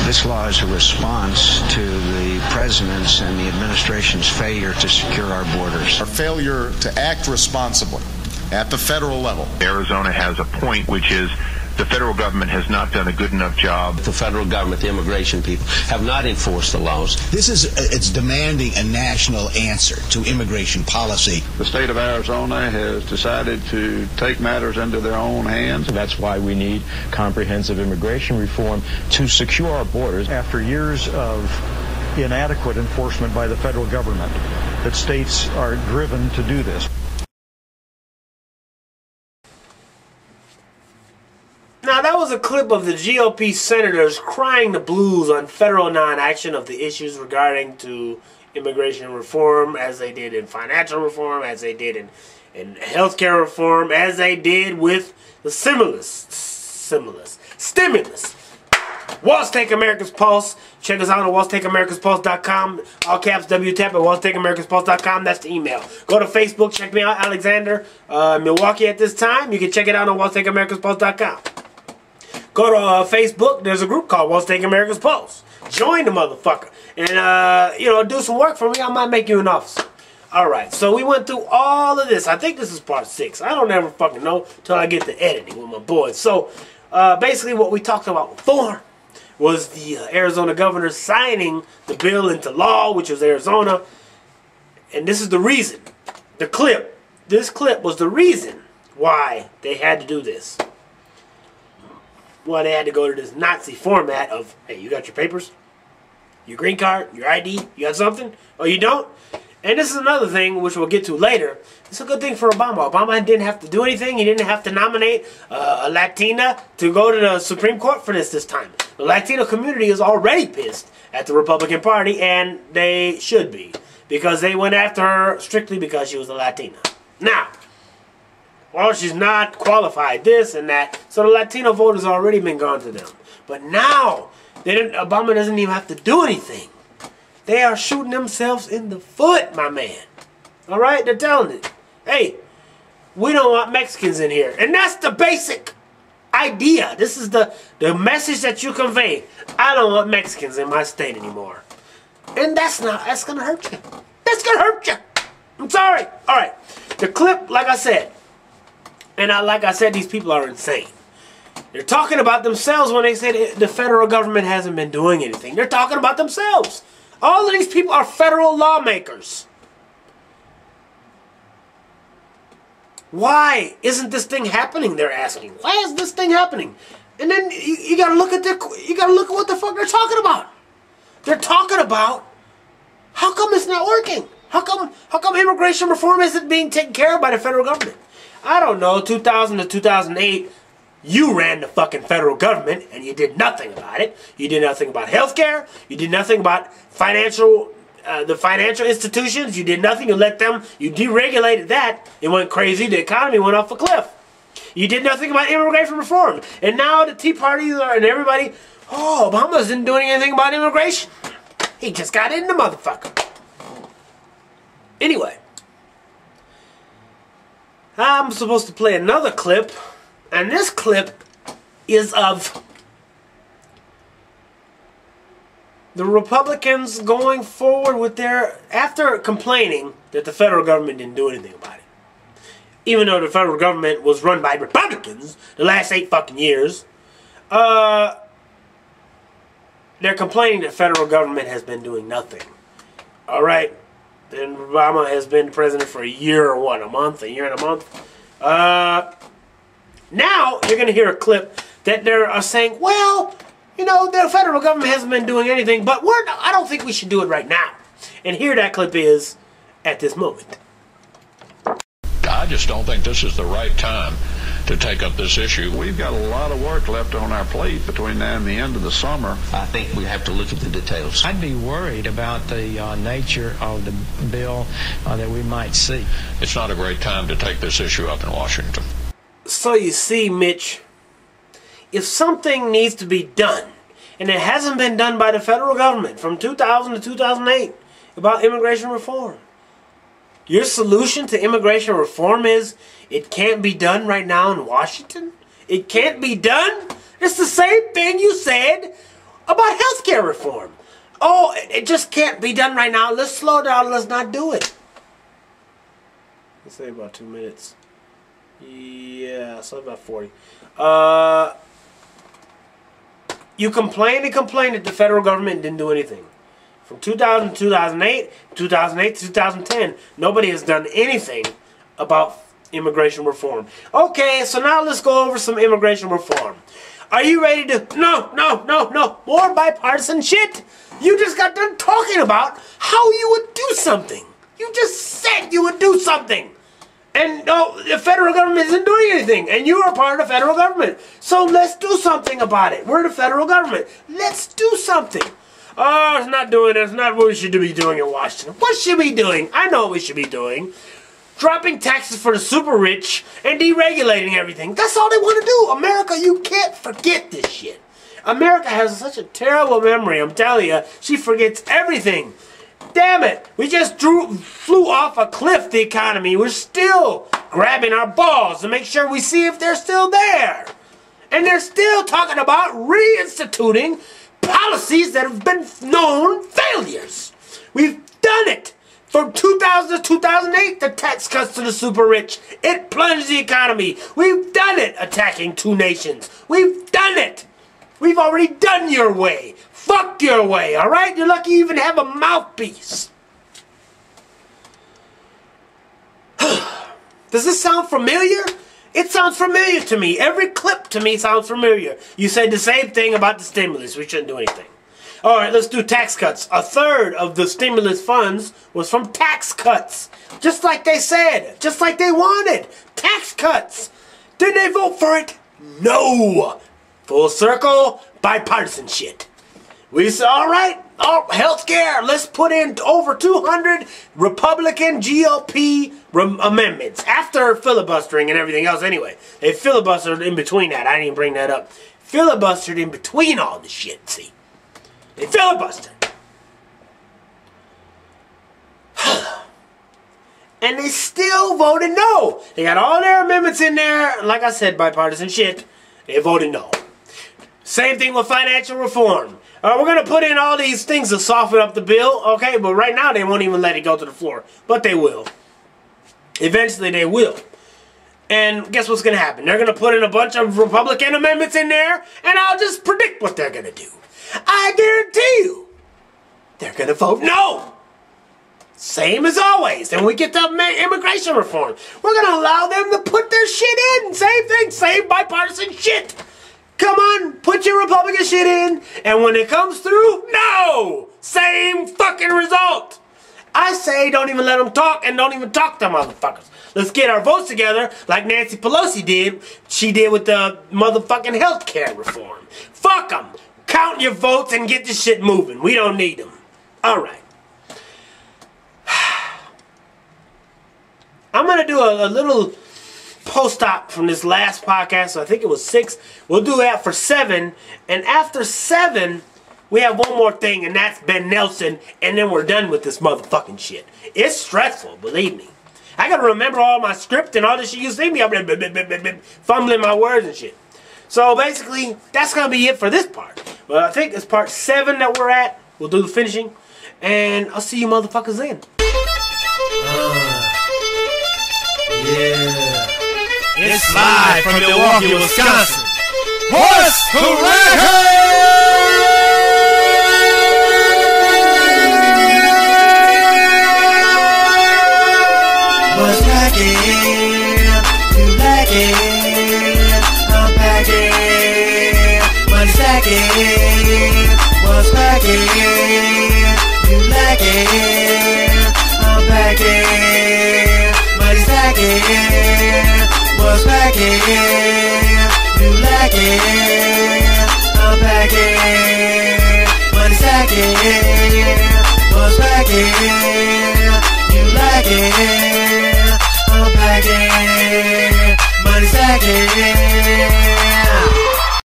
This law is a response to the president's and the administration's failure to secure our borders. Our failure to act responsibly at the federal level. Arizona has a point, which is the federal government has not done a good enough job. The federal government, the immigration people, have not enforced the laws. It's demanding a national answer to immigration policy. The state of Arizona has decided to take matters into their own hands. That's why we need comprehensive immigration reform to secure our borders. After years of inadequate enforcement by the federal government, that states are driven to do this. Now, that was a clip of the GOP senators crying the blues on federal non-action of the issues regarding to immigration reform, as they did in financial reform, as they did in healthcare reform, as they did with the stimulus. Walls Take America's Pulse. Check us out on wallstakeamericaspulse.com. All caps WTAP at wallstakeamericaspulse.com. That's the email. Go to Facebook. Check me out, Alexander, Milwaukee at this time. You can check it out on wallstakeamericaspulse.com. Go to Facebook. There's a group called Walls Take America's Pulse. Join the motherfucker. And, do some work for me. I might make you an officer. Alright, so we went through all of this. I think this is part 6. I don't ever fucking know till I get to editing with my boys. So, basically what we talked about before was the Arizona governor signing the bill into law, which was Arizona. And this is the reason. This clip was the reason why they had to do this. Why they had to go to this Nazi format of, hey, you got your papers? Your green card? Your ID? You got something? Oh, you don't? And this is another thing, which we'll get to later. It's a good thing for Obama. Obama didn't have to do anything. He didn't have to nominate a Latina to go to the Supreme Court for this time. The Latino community is already pissed at the Republican Party, and they should be. Because they went after her strictly because she was a Latina. Now, well, she's not qualified, this and that. So the Latino vote has already been gone to them. But now, Obama doesn't even have to do anything. They are shooting themselves in the foot, my man. Alright? They're telling it. Hey, we don't want Mexicans in here. And that's the basic idea. This is the message that you convey. I don't want Mexicans in my state anymore. And that's going to hurt you. That's going to hurt you. I'm sorry. Alright. The clip, like I said, like I said, these people are insane. They're talking about themselves when they say the federal government hasn't been doing anything. They're talking about themselves. All of these people are federal lawmakers. Why isn't this thing happening? They're asking. Why is this thing happening? And then you gotta look at what the fuck they're talking about. They're talking about how come it's not working? How come immigration reform isn't being taken care of by the federal government? I don't know, 2000 to 2008, you ran the fucking federal government and you did nothing about it. You did nothing about healthcare. You did nothing about the financial institutions. You did nothing. You let them, you deregulated that. It went crazy. The economy went off a cliff. You did nothing about immigration reform. And now the P.arty and everybody, oh, Obama isn't doing anything about immigration. He just got in the motherfucker. Anyway. I'm supposed to play another clip, and this clip is of the Republicans going forward with after complaining that the federal government didn't do anything about it. Even though the federal government was run by Republicans the last 8 fucking years, they're complaining that the federal government has been doing nothing. Alright? And Obama has been president for a year or what, a year and a month. Now, you're going to hear a clip that they're saying, well, the federal government hasn't been doing anything, but I don't think we should do it right now. And here that clip is at this moment. I just don't think this is the right time to take up this issue. We've got a lot of work left on our plate between now and the end of the summer. I think we have to look at the details. I'd be worried about the nature of the bill that we might see. It's not a great time to take this issue up in Washington. So you see, Mitch, if something needs to be done, and it hasn't been done by the federal government from 2000 to 2008 about immigration reform, your solution to immigration reform is it can't be done right now in Washington? It can't be done? It's the same thing you said about health care reform. Oh, it just can't be done right now. Let's slow down. Let's not do it. Let's say about 2 minutes. Yeah, so about 40. You complained and complained that the federal government didn't do anything. From 2000 to 2008, 2008 to 2010, nobody has done anything about immigration reform. Okay, so now let's go over some immigration reform. Are you ready to... No. More bipartisan shit. You just got done talking about how you would do something. You just said you would do something. And no, the federal government isn't doing anything. And you are part of the federal government. So let's do something about it. We're the federal government. Let's do something. Oh, it's not doing it. It's not what we should be doing in Washington. What should we be doing? I know what we should be doing. Dropping taxes for the super rich and deregulating everything. That's all they want to do. America, you can't forget this shit. America has such a terrible memory. I'm telling you, she forgets everything. Damn it. We just flew off a cliff, the economy. We're still grabbing our balls to make sure we see if they're still there. And they're still talking about reinstituting policies that have been known failures. We've done it. From 2000 to 2008, the tax cuts to the super rich. It plunged the economy. We've done it attacking two nations. We've done it. We've already done your way. Fuck your way, alright? You're lucky you even have a mouthpiece. Does this sound familiar? It sounds familiar to me. Every clip to me sounds familiar. You said the same thing about the stimulus. We shouldn't do anything. Alright, let's do tax cuts. A third of the stimulus funds was from tax cuts. Just like they said. Just like they wanted. Tax cuts. Did they vote for it? No. Full circle, bipartisan shit. We said, alright, health care. Let's put in over 200 Republican GOP amendments. After filibustering and everything else anyway. They filibustered in between that. I didn't even bring that up. Filibustered in between all the shit, see. They filibustered. And they still voted no. They got all their amendments in there. Like I said, bipartisan shit. They voted no. Same thing with financial reform. We're going to put in all these things to soften up the bill. Okay, but right now they won't even let it go to the floor. But they will. Eventually they will. And guess what's going to happen? They're going to put in a bunch of Republican amendments in there. And I'll just predict what they're going to do. I guarantee you, they're going to vote no. Same as always. And we get to immigration reform. We're going to allow them to put their shit in. Same thing. Same bipartisan shit. Come on, put your Republican shit in. And when it comes through, no. Same fucking result. I say don't even let them talk and don't even talk to motherfuckers. Let's get our votes together like Nancy Pelosi did. She did with the motherfucking health care reform. Fuck them. Count your votes and get this shit moving. We don't need them. All right. I'm going to do a little post-op from this last podcast. So I think it was 6. We'll do that for 7. And after 7, we have one more thing, and that's Ben Nelson. And then we're done with this motherfucking shit. It's stressful, believe me. I got to remember all my script and all this shit. You see me up there fumbling my words and shit. So basically, that's going to be it for this part. Well, I think it's part 7 that we're at. We'll do the finishing. And I'll see you motherfuckers then. Yeah. It's live from Milwaukee, Wisconsin. Horse Hooray! What's cracking? You like it? I'm packing. Money stacking. What's cracking? You like it? I'm packing. Money stacking. What's cracking? You like it? I'm packing. Money stacking. What's cracking? You like it? I'm packing. Money stacking.